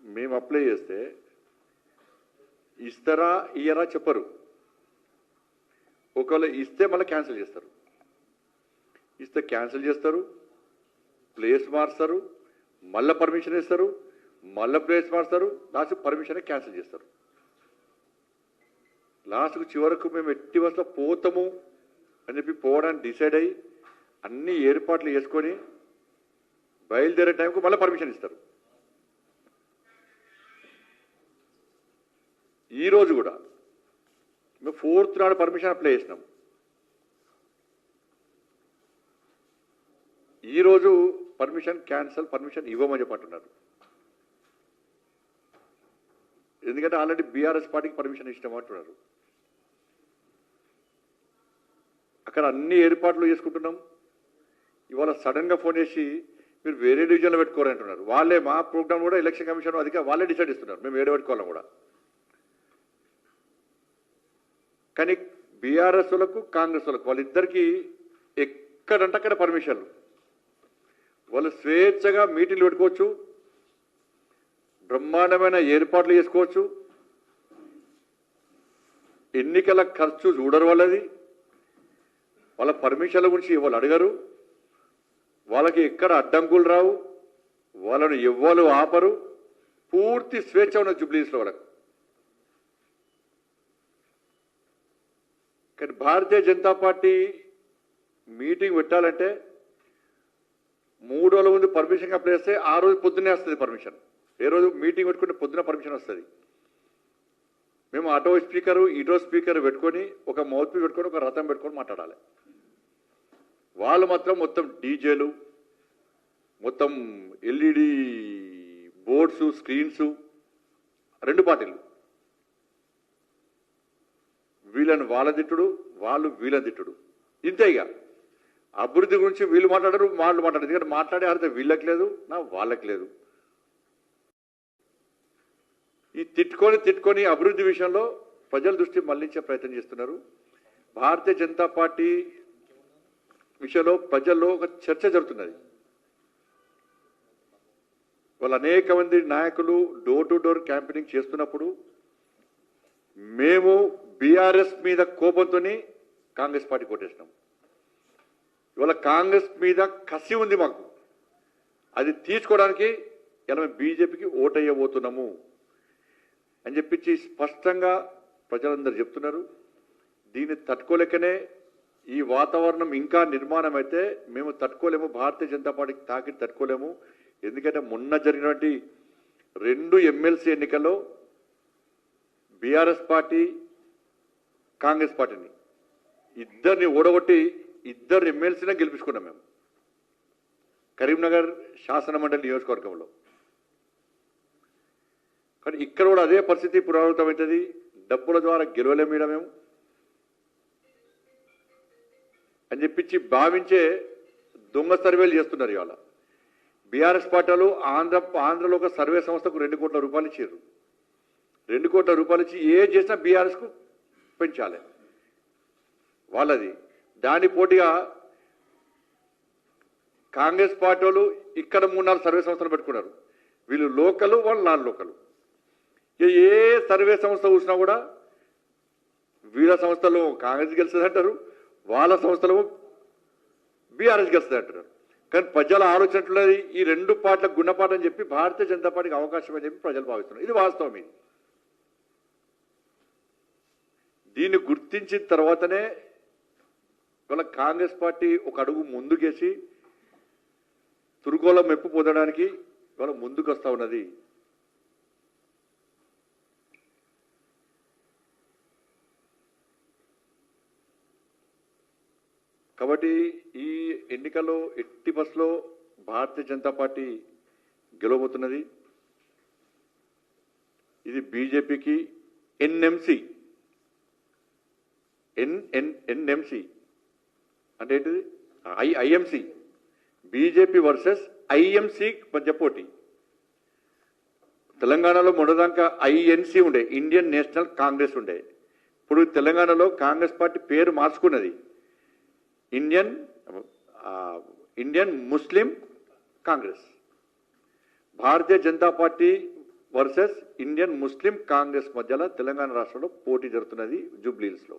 మేము అప్లై చేస్తే ఇస్తారా ఇయ్యరా చెప్పరు. ఒకవేళ ఇస్తే మళ్ళీ క్యాన్సిల్ చేస్తారు, ఇస్తే క్యాన్సిల్ చేస్తారు, ప్లేస్ మారుస్తారు, మళ్ళీ పర్మిషన్ ఇస్తారు, మళ్ళీ ప్లేస్ మారుస్తారు, లాస్ట్ పర్మిషన్ క్యాన్సిల్ చేస్తారు. లాస్ట్కు చివరకు మేము ఎట్టి వస్తా పోతాము అని చెప్పి పోవడానికి డిసైడ్ అయ్యి అన్ని ఏర్పాట్లు చేసుకొని బయలుదేరే టైంకు మళ్ళీ పర్మిషన్ ఇస్తారు. ఈరోజు కూడా మేము 4th నాడు పర్మిషన్ అప్లై చేసినాం. ఈరోజు పర్మిషన్ క్యాన్సల్, పర్మిషన్ ఇవ్వమని చెప్పంటున్నారు. ఎందుకంటే ఆల్రెడీ బీఆర్ఎస్ పార్టీకి పర్మిషన్ ఇష్టమంటున్నారు. అక్కడ అన్ని ఏర్పాట్లు చేసుకుంటున్నాం. ఇవాళ సడన్గా ఫోన్ చేసి మీరు వేరే డివిజన్లో పెట్టుకోవాలంటున్నారు. వాళ్ళే మా ప్రోగ్రామ్ కూడా ఎలక్షన్ కమిషన్ అధికారులు వాళ్ళే డిసైడ్ ఇస్తున్నారు మేము ఏడు పెట్టుకోవాలని కూడా. కానీ బీఆర్ఎస్ వాళ్ళకు కాంగ్రెస్ వాళ్ళకు వాళ్ళిద్దరికీ ఎక్కడంటే అక్కడ పర్మిషన్లు. వాళ్ళు స్వేచ్ఛగా మీటింగ్లు పెట్టుకోవచ్చు, బ్రహ్మాండమైన ఏర్పాట్లు చేసుకోవచ్చు. ఎన్నికల ఖర్చు చూడరు వాళ్ళది. వాళ్ళ పర్మిషన్ల గురించి వాళ్ళు అడగరు. వాళ్ళకి ఎక్కడ అడ్డంకులు రావు. వాళ్ళను ఎవ్వరు ఆపరు. పూర్తి స్వేచ్ఛ ఉన్న జూబ్లీస్లో వాళ్ళకు. కానీ భారతీయ జనతా పార్టీ మీటింగ్ పెట్టాలంటే 3 రోజుల ముందు పర్మిషన్ అప్లై చేస్తే ఆ రోజు పొద్దున్నే వస్తుంది పర్మిషన్. ఏ రోజు మీటింగ్ పెట్టుకుంటే పొద్దున పర్మిషన్ వస్తుంది. మేము అటో స్పీకరు ఇటో స్పీకర్ పెట్టుకొని ఒక మౌత్ పీస్ పెట్టుకొని ఒక రథం పెట్టుకొని మాట్లాడాలి. వాళ్ళు మాత్రం మొత్తం డీజేలు, మొత్తం ఎల్ఈడి బోర్డ్స్, స్క్రీన్స్, 2 పార్టీలు. వీళ్ళని వాళ్ళ తిట్టుడు, వాళ్ళు వీళ్ళని తిట్టుడు. ఇంతే. ఇక అభివృద్ధి గురించి వీళ్ళు మాట్లాడరు, వాళ్ళు మాట్లాడరు. ఎందుకంటే మాట్లాడే అర్థం వీళ్ళకి లేదు, నా వాళ్ళకి లేదు. ఈ తిట్టుకొని అభివృద్ధి విషయంలో ప్రజల దృష్టి మళ్లించే ప్రయత్నం చేస్తున్నారు. భారతీయ జనతా పార్టీ విషయంలో ప్రజల్లో ఒక చర్చ జరుగుతున్నది. వాళ్ళు అనేక మంది నాయకులు డోర్ టు డోర్ క్యాంపెయినింగ్ చేస్తున్నప్పుడు మేము బీఆర్ఎస్ మీద కోపంతోనే కాంగ్రెస్ పార్టీ కొట్టేసినాం. ఇవాళ కాంగ్రెస్ మీద కసి ఉంది మాకు. అది తీర్చుకోవడానికి ఇలా మేము బీజేపీకి ఓటయ్యబోతున్నాము అని చెప్పించి స్పష్టంగా ప్రజలందరూ చెప్తున్నారు. దీన్ని తట్టుకోలేకనే ఈ వాతావరణం ఇంకా నిర్మాణం అయితే మేము తట్టుకోలేము. భారతీయ జనతా పార్టీకి తాకిడి తట్టుకోలేము. ఎందుకంటే మొన్న జరిగినటువంటి 2 ఎమ్మెల్సీ ఎన్నికల్లో బీఆర్ఎస్ పార్టీ కాంగ్రెస్ పార్టీని ఇద్దరిని ఓడగొట్టి 2 ఎమ్మెల్సీనే గెలిపించుకున్నాం మేము కరీంనగర్ శాసన మండలి నియోజకవర్గంలో. కానీ ఇక్కడ కూడా అదే పరిస్థితి పునరావృతమవుతుంది. డబ్బుల ద్వారా గెలవలేము మేము అని చెప్పించి భావించే దొంగ సర్వేలు చేస్తున్నారు. ఇవాళ బీఆర్ఎస్ పార్టీలు ఆంధ్రలో ఒక సర్వే సంస్థకు 2 కోట్ల రూపాయలు ఇచ్చారు. 2 కోట్ల రూపాయలు ఇచ్చి ఏ చేసినా బీఆర్ఎస్కు పెంచాలి వాళ్ళది. దాని పోటీగా కాంగ్రెస్ పార్టీ వాళ్ళు ఇక్కడ 3-4 సర్వే సంస్థలు పెట్టుకున్నారు. వీళ్ళు లోకలు, వాళ్ళు నాన్ లోకలు. ఏ సర్వే సంస్థ చూసినా కూడా వీళ్ళ సంస్థలో కాంగ్రెస్ గెలుస్తుంది అంటారు, వాళ్ళ సంస్థలో బీఆర్ఎస్ గెలుస్తుంది అంటారు. కానీ ప్రజల ఆలోచనట్లున్నది ఈ 2 పార్టీలకు గుణపాఠం అని చెప్పి భారతీయ జనతా పార్టీకి అవకాశం అని చెప్పి ప్రజలు భావిస్తున్నారు. ఇది వాస్తవం. ఇది దీన్ని గుర్తించిన తర్వాతనే ఇవాళ కాంగ్రెస్ పార్టీ ఒక అడుగు ముందుకేసి తురుగోళం మెప్పు పొందడానికి ఇవాళ ముందుకు వస్తూ ఉన్నది. కాబట్టి ఈ ఎన్నికల్లో ఎట్టి బస్సులో భారతీయ జనతా పార్టీ గెలవబోతున్నది. ఇది బీజేపీకి ఎన్ఎంసీ అంటే ఏంటిది? ఐఎంసీ. బీజేపీ వర్సెస్ ఐఎంసీ మధ్య పోటీ. తెలంగాణలో మొదటిదాకా ఐఎన్సీ ఉండే, ఇండియన్ నేషనల్ కాంగ్రెస్ ఉండే. ఇప్పుడు తెలంగాణలో కాంగ్రెస్ పార్టీ పేరు మార్చుకున్నది, Indian Muslim Congress. Bharatiya Janata party versus Indian Muslim Congress మధ్యలో తెలంగాణ రాష్ట్రంలో పోటీ జరుగుతున్నది జూబ్లీహిల్స్లో.